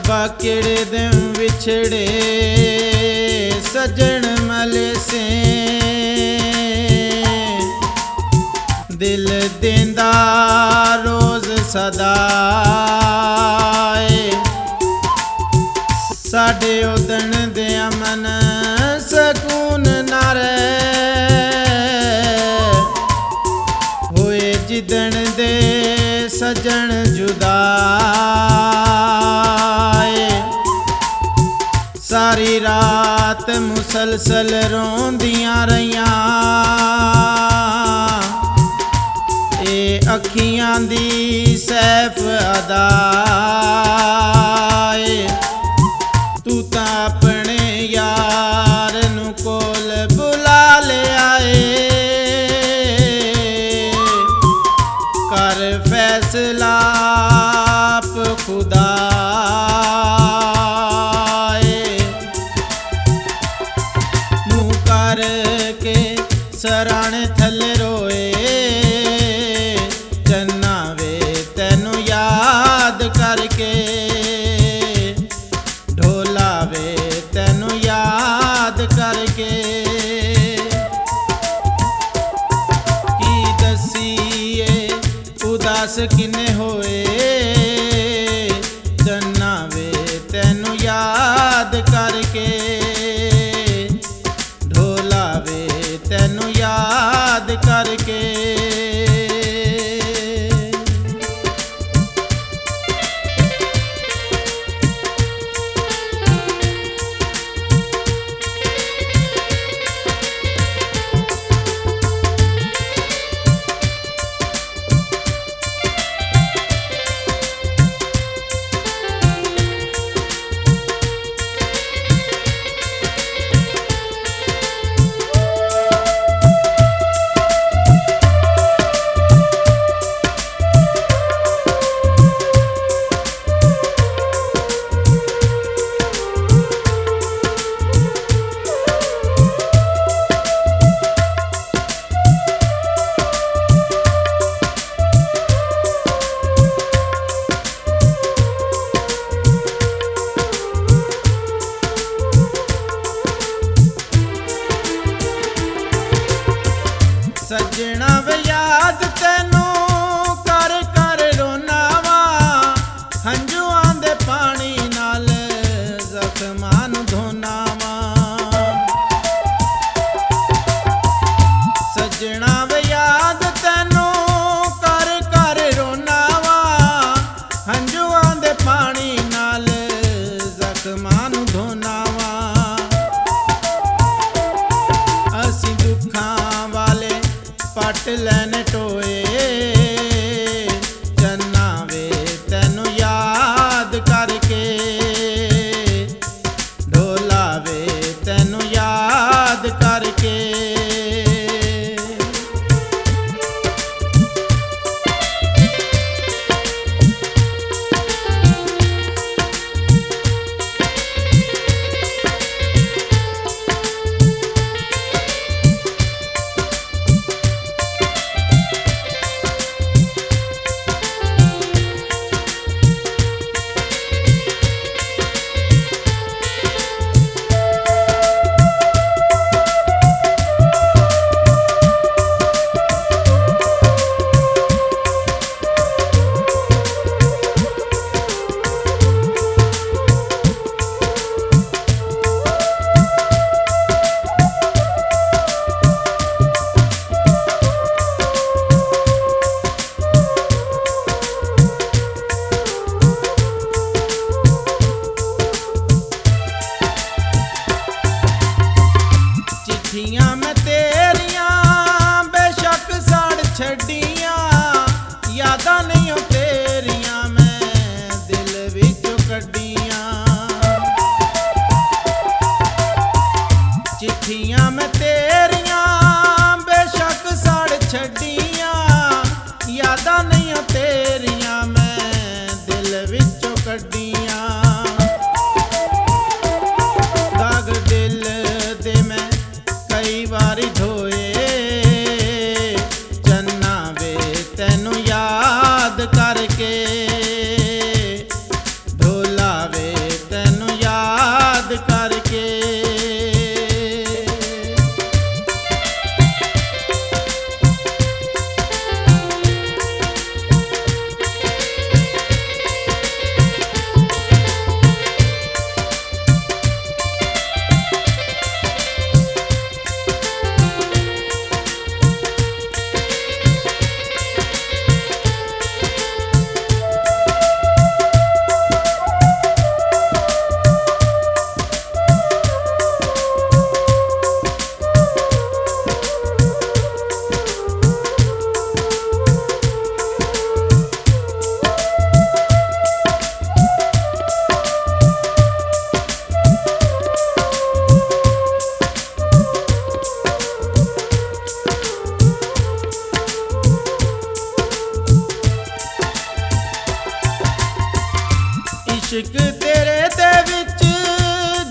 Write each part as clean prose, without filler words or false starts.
रब्बा केड़े दिन विछड़े सजन मले से दिल देंदा रोज सदाए साडे उदन दे अमन सकून ना रहे होए जिदन दे सजन जुदाए सारी रात मुसलसल रोंदियां रहियां ए अखियां दी सैफ अदाए तू तां अपने यार नू कोल बुला ले आए कर फैसला आप खुदा मुँह करके सराणे थले रोए चन्ना वे तेनू याद करके ढोला वे तेनू याद करके की दसीए उदास किने होए चन्ना वे तेनू याद करके ढोला वे तेनू याद करके सजना वे याद तेनू कर कर रोना वा हंजुआं दे पानी नाल जख्मां नू धोना वा सजना वे याद तेनू कर कर रोना वा हंजुआं दे पानी नाल जख्मां नू धोना वा असीं दुखां वाले पट लैन टोए चन्ना वे तेनू याद करके ढोला वे तेनू याद करके चिट्ठियां मैं तेरियां बेशक साड़ छड़ियां यादां नहीं हो तेरियां मैं दिल विचों कड्डियां चिट्ठियां मैं तेरियां बेशक साड़ छड़ियां यादां नहीं हो तेरियां मैं दिल विचों कड्डियां दाग दिल दे मैं कई बारी धोए चन्ना वे तेनू याद करके ढोला वे इश्क तेरे दे विच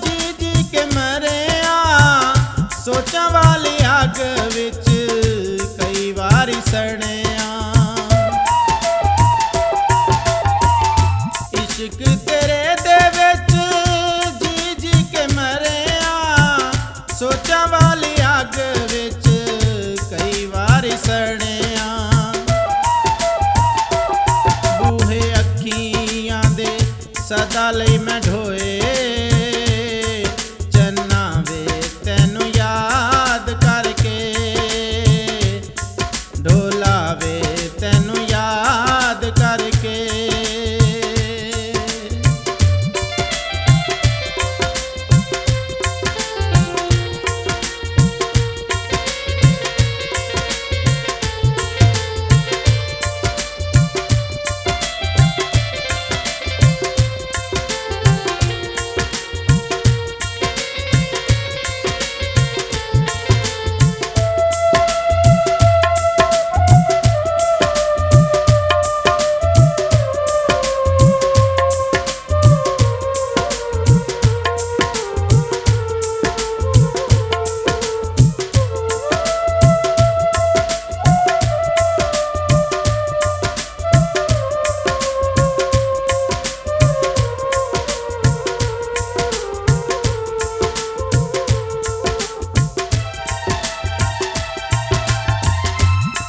जी जी के मरिया सोचां वाली अग विच कई वारी सड़िया इश्क तेरे दे विच जी जी के मरिया सोचां वाली अग विच कई वारी सड़िया बूहे अखियां दे सदा लई मैं ढोए चन्ना वे तैनू याद करके ढोला वे तैनू याद करके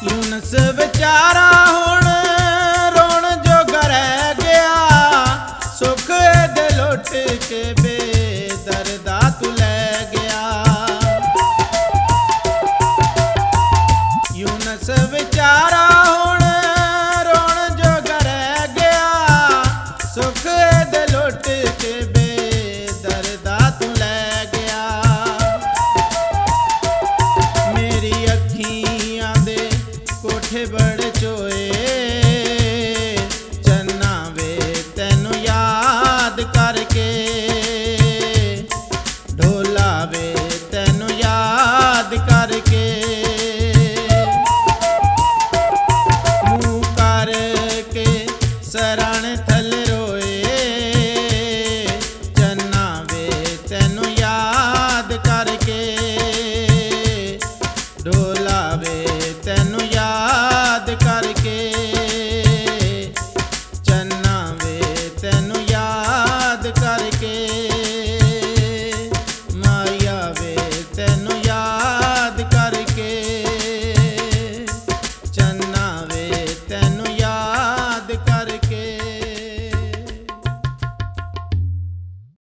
यूनस विचारा हुण रोण जोगा रह गया सुख दे लुट के बेदर्दा तू लै गया यूनस विचारा हुण रोण जोगा रह गया सुख दे लुट के बेदर्दा तू लै गया मेरी अखियां दे कोठे बड़े चोए चन्ना वे तैनू याद करके ढोला वे तैनू याद करके मुँह करके सर